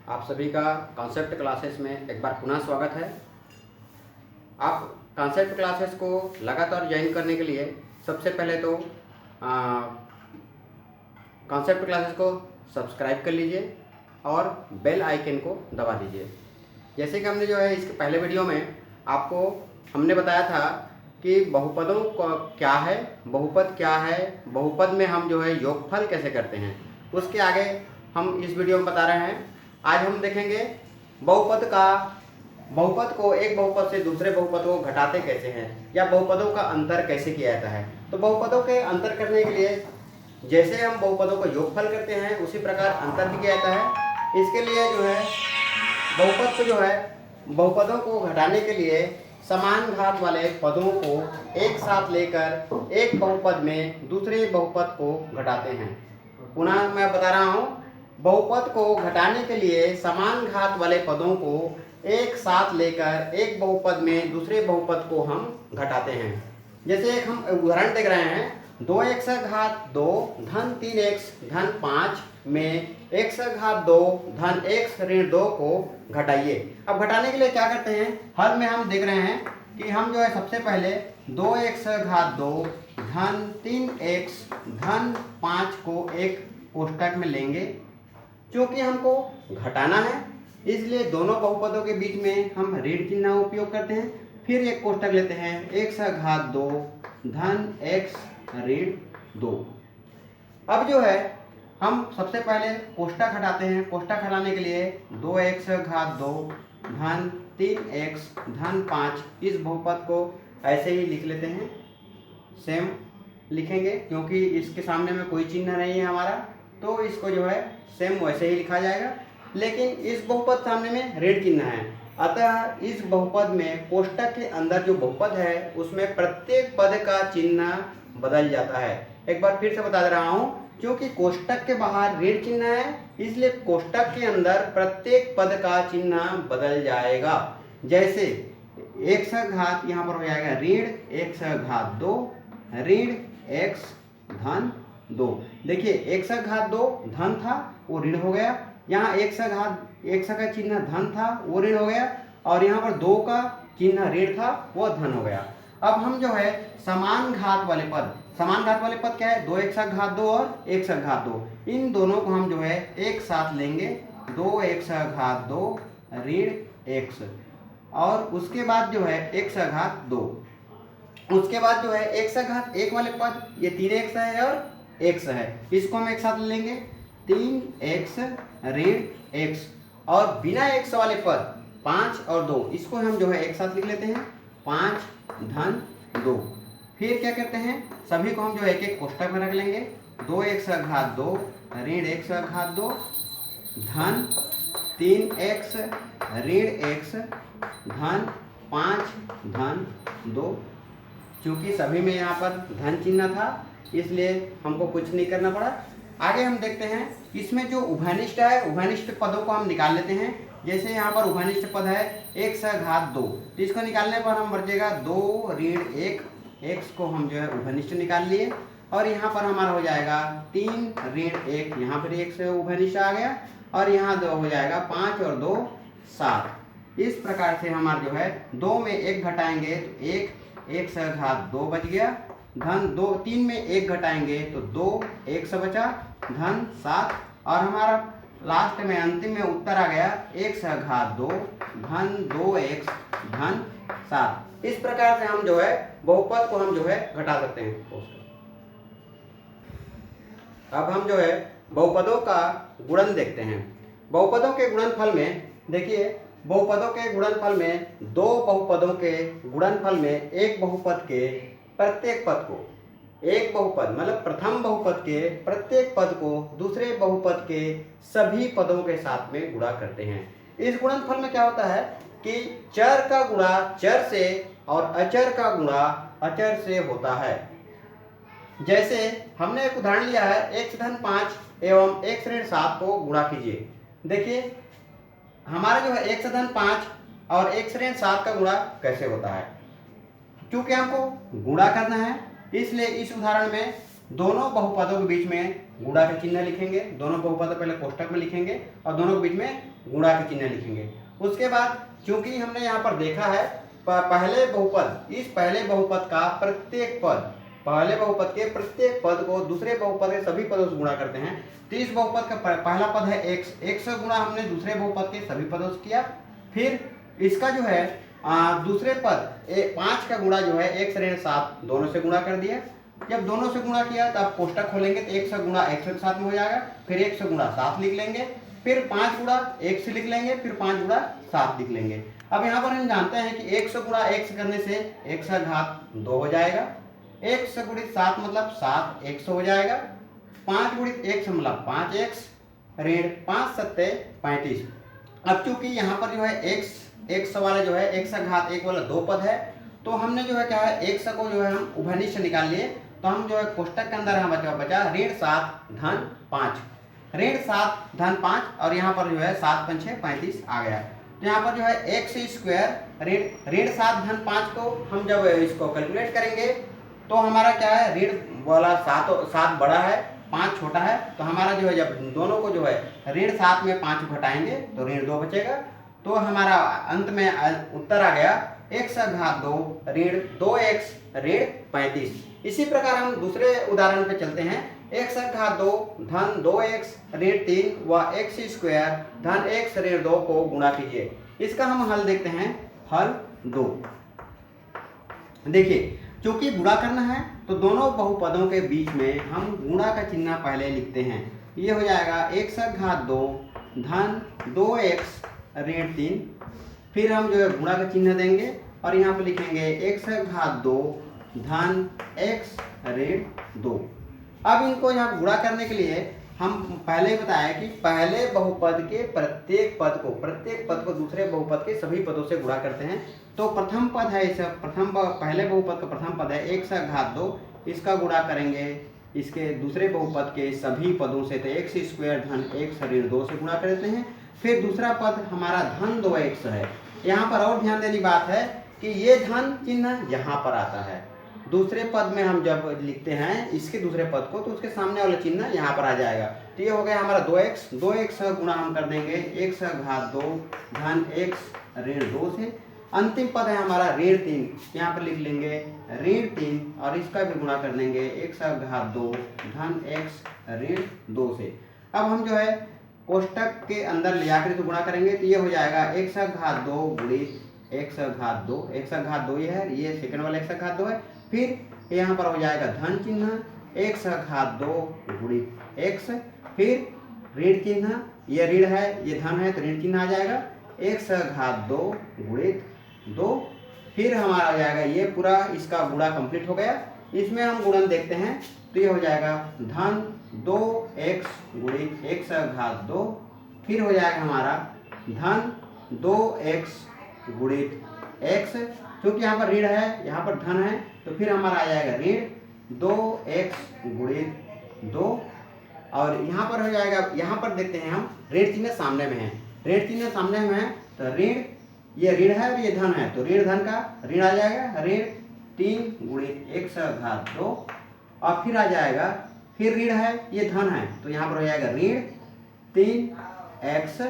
आप सभी का कॉन्सेप्ट क्लासेस में एक बार पुनः स्वागत है। आप कॉन्सेप्ट क्लासेस को लगातार ज्वाइन करने के लिए सबसे पहले तो कॉन्सेप्ट क्लासेस को सब्सक्राइब कर लीजिए और बेल आइकन को दबा दीजिए। जैसे कि हमने इसके पहले वीडियो में आपको हमने बताया था कि बहुपदों को क्या है, बहुपद क्या है, बहुपद में हम योगफल कैसे करते हैं, उसके आगे हम इस वीडियो में बता रहे हैं। आज हम देखेंगे बहुपद को एक बहुपद से दूसरे बहुपद को घटाते कैसे हैं या बहुपदों का अंतर कैसे किया जाता है। तो बहुपदों के अंतर करने के लिए जैसे हम बहुपदों को योगफल करते हैं उसी प्रकार अंतर भी किया जाता है। इसके लिए बहुपद को बहुपदों को घटाने के लिए समान घात वाले पदों को एक साथ लेकर एक बहुपद में दूसरे बहुपद को घटाते हैं। पुनः मैं बता रहा हूँ, बहुपद को घटाने के लिए समान घात वाले पदों को एक साथ लेकर एक बहुपद में दूसरे बहुपद को हम घटाते हैं। जैसे एक हम उदाहरण देख रहे हैं, 2x घात 2 धन 3x धन 5 में x घात 2 धन x ऋण 2 को घटाइए। अब घटाने के लिए क्या करते हैं, हल में हम देख रहे हैं कि हम सबसे पहले 2x घात 2 धन 3x धन 5 को एक कोष्ठक में लेंगे। क्योंकि हमको घटाना है इसलिए दोनों बहुपदों के बीच में हम ऋण चिन्ह उपयोग करते हैं। फिर एक कोष्ठक लेते हैं, x घात 2 धन x ऋण 2। अब हम सबसे पहले कोष्ठक हटाते हैं। कोष्ठक हटाने के लिए 2x घात 2 धन 3x धन 5 इस बहुपद को ऐसे ही लिख लेते हैं। सेम लिखेंगे क्योंकि इसके सामने में कोई चिन्ह नहीं है हमारा, तो इसको सेम वैसे ही लिखा जाएगा। लेकिन इस बहुपद सामने में ऋण चिन्ह है, अतः इस बहुपद में कोष्ठक के अंदर जो बहुपद है उसमें प्रत्येक पद का चिन्ह बदल जाता है। एक बार फिर से बता दे रहा हूँ, क्योंकि कोष्ठक के बाहर ऋण चिन्ह है इसलिए कोष्ठक के अंदर प्रत्येक पद का चिन्ह बदल जाएगा। जैसे x घात यहाँ पर हो जाएगा ऋण x घात 2 ऋण x धन 2। देखिए x घात 2 धन था वो ऋण हो गया, यहाँ x का चिन्ह धन था वो ऋण हो गया, और यहाँ पर 2 का चिन्ह ऋण था वो धन हो गया। अब हम समान घात वाले पद क्या है, 2x घात 2 और x घात 2, इन दोनों को हम एक साथ लेंगे। 2x घात 2 ऋण x, और उसके बाद x घात 2, उसके बाद x घात 1 वाले पद ये 3x है और x है, इसको हम एक साथ लेंगे 3x ऋण x, और बिना x वाले पद 5 और 2 इसको हम एक साथ लिख लेते हैं 5 धन 2। फिर क्या करते हैं, सभी को हम एक एक कोष्ठक में रख लेंगे। 2x घात 2 ऋण x घात 2 धन 3x ऋण x धन 5 धन 2। क्योंकि सभी में यहाँ पर धन चिन्ह था इसलिए हमको कुछ नहीं करना पड़ा। आगे हम देखते हैं, इसमें जो उभयनिष्ठ है उभयनिष्ठ पदों को हम निकाल लेते हैं। जैसे यहाँ पर उभयनिष्ठ पद है x घात 2, तो इसको निकालने पर हम बचेगा 2 ऋण 1, x को हम उभयनिष्ठ निकाल लिए, और यहाँ पर हमारा हो जाएगा 3 ऋण 1, यहाँ पर एक से उभयनिष्ठ आ गया, और यहाँ 2 हो जाएगा 5 और 2 7। इस प्रकार से हमारा 2 में 1 घटाएंगे तो 1 x घात 2 बच गया, धन 2 3 में 1 घटाएंगे तो 2 x बचा धन 7, और हमारा लास्ट में अंतिम में उत्तर आ गया x घात 2 धन 2x धन 7। इस प्रकार से हम बहुपद को हम घटा सकते हैं। अब हम बहुपदों का गुणन देखते हैं। बहुपदों के गुणनफल में देखिए, बहुपदों के गुणनफल में दो बहुपदों के गुणनफल में एक बहुपद के प्रत्येक पद को, एक बहुपद मतलब प्रथम बहुपद के प्रत्येक पद को दूसरे बहुपद के सभी पदों के साथ में गुणा करते हैं। इस गुणनफल में क्या होता है कि चर का गुणा चर से और अचर का गुणा अचर से होता है। जैसे हमने एक उदाहरण लिया है, x धन 5 एवं x ऋण 7 को गुणा कीजिए। देखिए हमारा x धन 5 और x ऋण 7 का गुणा कैसे होता है। क्योंकि हमको गुणा करना है इसलिए इस उदाहरण में दोनों बहुपदों के बीच में गुणा का चिन्ह लिखेंगे, दोनों बहुपद पहले कोष्टक में लिखेंगे और दोनों के बीच में गुणा का चिन्ह लिखेंगे। उसके बाद चूंकि हमने यहाँ पर देखा है पहले बहुपद, इस पहले बहुपद का प्रत्येक पद, पहले बहुपद के प्रत्येक पद को दूसरे बहुपद के सभी पदों से गुणा करते हैं। तो इस बहुपद का पहला पद है x, x से गुणा हमने दूसरे बहुपद के सभी पदों से किया। फिर इसका जो है दूसरे पद 5 का गुणा जो है x ऋण 7 दोनों से गुणा कर दिया। जब दोनों से गुणा किया तो आप कोष्टक खोलेंगे तो 1 से गुणा x के साथ में हो जाएगा, फिर 1 से गुणा 7 लिख लेंगे, फिर 5 गुणा 1 से लिख लेंगे, फिर 5 गुणा 7 लिख लेंगे। अब यहाँ पर हम जानते हैं कि 1 से गुणा x करने से x का घात 2 हो जाएगा, 1 से गुणित 7 मतलब 7x हो जाएगा, 5 गुणित 1 मतलब 5x ऋण 5 सत्ते 35। अब चूंकि यहाँ पर जो है x वाला जो है x का घात 1 वाला 2 पद है, तो हमने जो है क्या है x को जो है हम उभयनिष्ठ निकाल लिए। तो हम जो है कोष्टक के अंदर हम बचा ऋण 7 धन 5, ऋण 7 धन 5 और यहाँ पर जो है 7 पंचे 35 आ गया। तो यहाँ पर जो है एक्स स्क्वायर ऋण 7 धन 5 को हम जब इसको कैलकुलेट करेंगे तो हमारा क्या है, ऋण वाला 7 बड़ा है 5 छोटा है, तो हमारा जो है जब दोनों को जो है ऋण 7 में 5 घटाएंगे तो ऋण 2 बचेगा। तो हमारा अंत में उत्तर आ गया x का घात 2 ऋण 2x ऋण 35। इसी प्रकार हम दूसरे उदाहरण पे चलते हैं। x का घात 2 धन 2x ऋण 3 व x स्क्वायर धन x ऋण 2 को गुणा कीजिए। इसका हम हल देखते हैं। हल 2, देखिए चूंकि गुणा करना है तो दोनों बहुपदों के बीच में हम गुणा का चिन्ह पहले लिखते हैं। ये हो जाएगा x का घात 2 धन 2x ऋण 3, फिर हम जो है गुणा का चिन्ह देंगे और यहाँ पे लिखेंगे x का घात 2 धन x ऋण 2। अब इनको यहाँ गुणा करने के लिए हम पहले ही बताया कि पहले बहुपद के प्रत्येक पद को दूसरे बहुपद के सभी पदों से गुणा करते हैं। तो प्रथम पद है इस पहले बहुपद का प्रथम पद है x का घात 2, इसका गुणा करेंगे इसके दूसरे बहुपद के सभी पदों से, तो x स्क्वायर धन x ऋण 2 से गुणा कर देते हैं। फिर दूसरा पद हमारा धन 2x है। यहाँ पर और ध्यान देने की बात है कि ये धन चिन्ह यहाँ पर आता है। दूसरे पद में हम जब लिखते हैं इसके दूसरे पद को तो उसके सामने वाला चिन्ह यहाँ पर आ जाएगा। तो ये हो गया हमारा 2x का गुणा हम कर देंगे x का घात 2 धन x ऋण 2 से। अंतिम पद है हमारा ऋण 3, यहाँ पर लिख लेंगे ऋण 3 और इसका भी गुणा कर देंगे x का घात 2 धन x ऋण 2 से। अब हम जो है कोष्टक के अंदर ले जाकर तो गुणा करेंगे तो ये हो जाएगा x का घात 2 गुणित x का घात 2, x का घात 2 ये है, ये सेकंड वाला x का घात 2 है। फिर यहाँ पर हो जाएगा धन चिन्ह x का घात 2 गुणित x, फिर ऋण चिन्ह, ये ऋण है ये धन है तो ऋण चिन्ह आ जाएगा x का घात 2 गुणित 2। फिर हमारा आ जाएगा ये पूरा इसका गुणा कंप्लीट हो गया। इसमें हम गुणन देखते हैं तो ये हो जाएगा धन 2x गुणित x का घात 2, फिर हो जाएगा हमारा धन 2x गुणित x, क्योंकि यहाँ पर ऋण है यहाँ पर धन है तो फिर हमारा आ जाएगा ऋण 2x गुणित 2। और यहाँ पर हो जाएगा, यहाँ पर देखते हैं हम ऋण चिन्ह सामने में है, ऋण चिन्ह सामने में है तो ऋण, ये ऋण है और ये धन है तो ऋण धन का ऋण आ जाएगा ऋण 3 गुणित x का घात 2, और फिर आ जाएगा फिर ऋण है ये धन है तो यहाँ पर हो जाएगा ऋण 3x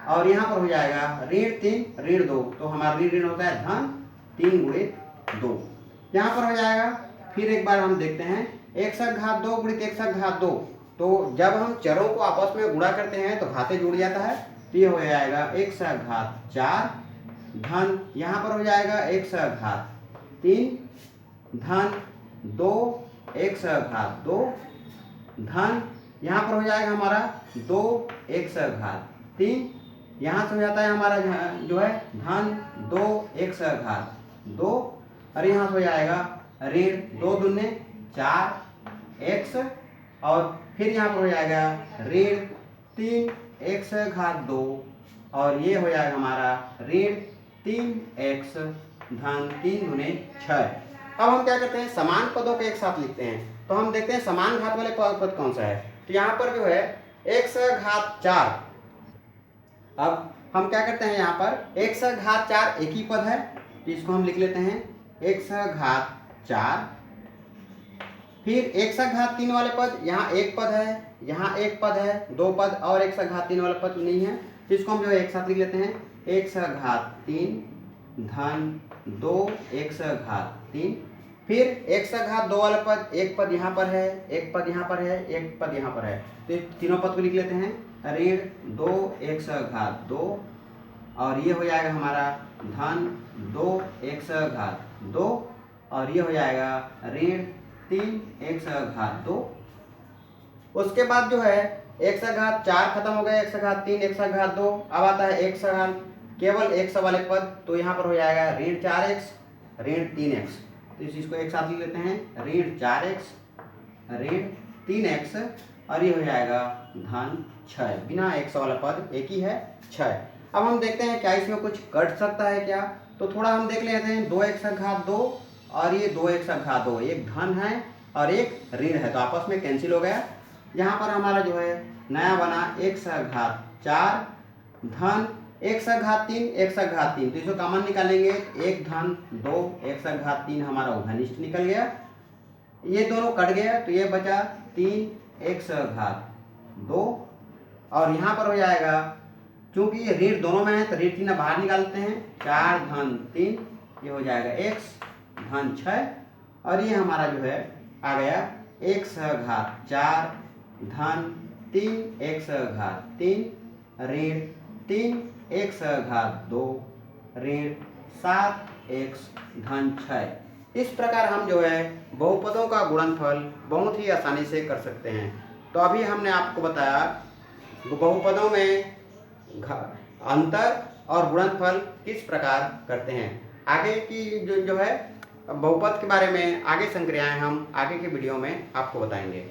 और यहाँ पर हो जाएगा ऋण 3 ऋण 2, तो हमारा ऋण होता है धन 3 गुणित 2। यहाँ पर हो जाएगा फिर एक बार हम देखते हैं x का घात 2 गुणित x का घात 2, तो जब हम चरों को आपस में गुणा करते हैं तो घाते जुड़ जाता है तो ये हो जाएगा x का घात 4 धन यहाँ पर हो जाएगा x का घात 3 धन 2 x का घात 2 धन यहाँ पर हो जाएगा हमारा 2 x का घात 3, यहाँ से हो जाता है हमारा जो है धन 2 x का घात 2 और यहाँ से हो जाएगा ऋण 2 दूने 4x और फिर यहाँ पर हो जाएगा ऋण 3x का घात 2 और ये हो जाएगा हमारा ऋण 3x धन 3 दूने 6। अब हम क्या करते हैं समान पदों को एक साथ लिखते हैं, तो हम देखते हैं समान घात वाले पद कौन सा है। तो यहाँ पर जो है x का घात 4, अब हम क्या करते हैं यहाँ पर x का घात 4 एक ही पद है तो इसको हम लिख लेते हैं x का घात 4, फिर एक सा घात 3 वाले पद, यहाँ एक पद है, यहाँ एक पद है, 2 पद और एक सा घात 3 वाला पद नहीं है, तो इसको हम जो है एक साथ लिख लेते हैं। एक सा घात 3 धन 2 एक सा घात 3। फिर एक सा घात 2 वाला पद, एक पद यहाँ पर है, एक पद यहाँ पर है, एक पद यहाँ पर है, तो ये तीनों पद को लिख लेते हैं। ऋण 2 एक सा घात 2 और ये हो जाएगा हमारा धन 2 एक सा घात 2 और ये हो जाएगा ऋण 3 एक सा घात 2। उसके बाद जो है एक सा घात 4 खत्म हो गया, एक सा घात 3 एक सा घात 2, अब आता है एक सा घात केवल एक सा वाले पद, तो यहाँ पर हो जाएगा ऋण 4x ऋण 3x, तो इस चीज को एक साथ लिख लेते हैं। ऋण 4x ऋण 3x और ये हो जाएगा धन 6, बिना एक सा वाला पद एक ही है 6। अब हम देखते हैं क्या इसमें कुछ कट सकता है क्या, तो थोड़ा हम देख लेते हैं। 2 एक सा घात 2 और ये 2 एक सा घात 2, एक धन है और एक ऋण है, तो आपस में कैंसिल हो गया। यहाँ पर हमारा जो है नया बना एक सा घात 4 धन एक सा घात 3 एक सा घात 3, तो इसको कॉमन निकालेंगे, एक धन 2 एक सा घात 3 हमारा उभयनिष्ठ निकल गया, ये दोनों कट गया, तो ये बचा 3 एक सा घात 2 और यहाँ पर हो जाएगा क्योंकि ये ऋण दोनों में है तो ऋण 3 बाहर निकालते हैं, 4 धन 3 ये हो जाएगा x धन 6 और ये हमारा जो है आ गया एक सा घात 4 धन 3 एक सा घात 3 ऋण 3 एक सा घात 2 ऋण 7x धन 6। इस प्रकार हम जो है बहुपदों का गुणनफल बहुत ही आसानी से कर सकते हैं। तो अभी हमने आपको बताया बहुपदों में अंतर और गुणनफल किस प्रकार करते हैं। आगे की जो है बहुपद के बारे में आगे संक्रियाएं हम आगे के वीडियो में आपको बताएंगे।